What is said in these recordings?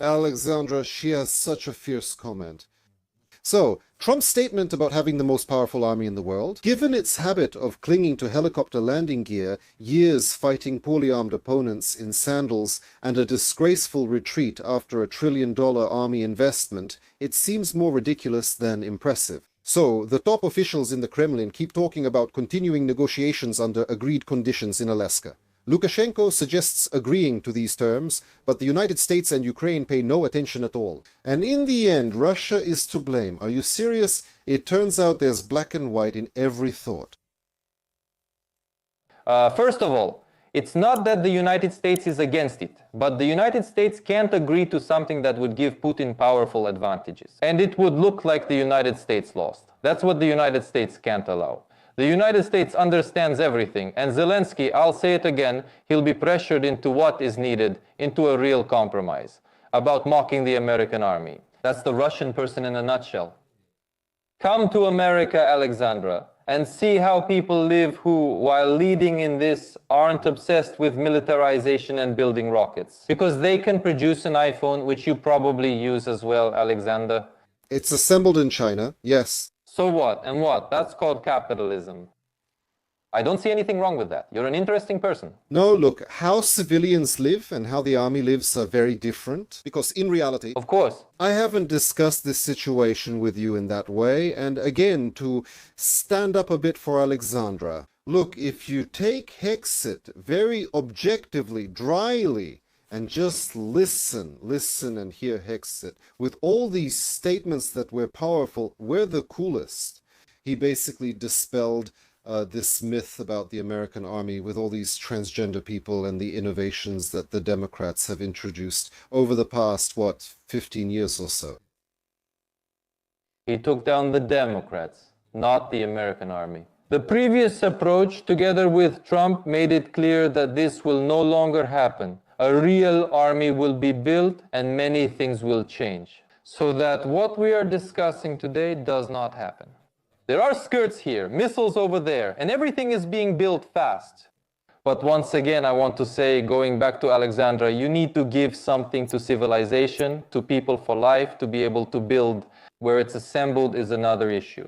Alexandra, she has such a fierce comment. So, Trump's statement about having the most powerful army in the world, given its habit of clinging to helicopter landing gear, years fighting poorly armed opponents in sandals, and a disgraceful retreat after $1 trillion army investment, it seems more ridiculous than impressive. So, the top officials in the Kremlin keep talking about continuing negotiations under agreed conditions in Alaska. Lukashenko suggests agreeing to these terms, but the United States and Ukraine pay no attention at all. And in the end, Russia is to blame. Are you serious? It turns out there's black and white in every thought. First of all, it's not that the United States is against it, but the United States can't agree to something that would give Putin powerful advantages. And it would look like the United States lost. That's what the United States can't allow. The United States understands everything, and Zelensky, I'll say it again, he'll be pressured into what is needed, into a real compromise, about mocking the American army. That's the Russian person in a nutshell. Come to America, Alexandra, and see how people live who, while leading in this, aren't obsessed with militarization and building rockets. Because they can produce an iPhone, which you probably use as well, Alexander. It's assembled in China, yes. So what? And what? That's called capitalism. I don't see anything wrong with that. You're an interesting person. No, look, how civilians live and how the army lives are very different. Because in reality, Of course. I haven't discussed this situation with you in that way. And again, to stand up a bit for Alexandra, look, if you take Hexit very objectively, dryly, and just listen and hear Hexit, with all these statements that we're powerful, we're the coolest. He basically dispelled this myth about the American army with all these transgender people and the innovations that the Democrats have introduced over the past, 15 years or so. He took down the Democrats, not the American army. The previous approach, together with Trump, made it clear that this will no longer happen. A real army will be built and many things will change. So that what we are discussing today does not happen. There are skirts here, missiles over there, and everything is being built fast. But once again, I want to say, going back to Alexandra, you need to give something to civilization, to people for life, to be able to build. Where it's assembled is another issue.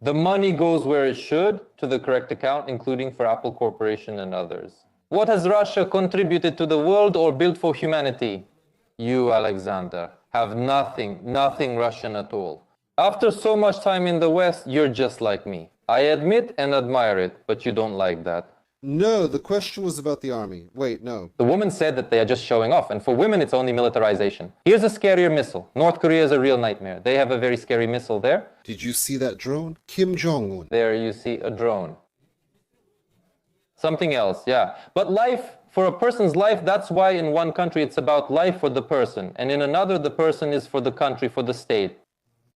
The money goes where it should, to the correct account, including for Apple Corporation and others. What has Russia contributed to the world or built for humanity? You, Alexander, have nothing Russian at all. After so much time in the West, you're just like me. I admit and admire it, but you don't like that. No, the question was about the army. Wait, no. The woman said that they are just showing off, and for women it's only militarization. Here's a scarier missile. North Korea is a real nightmare. They have a very scary missile there. Did you see that drone? Kim Jong-un. There you see a drone. Something else, yeah. But life, for a person's life, that's why in one country it's about life for the person, and in another the person is for the country, for the state.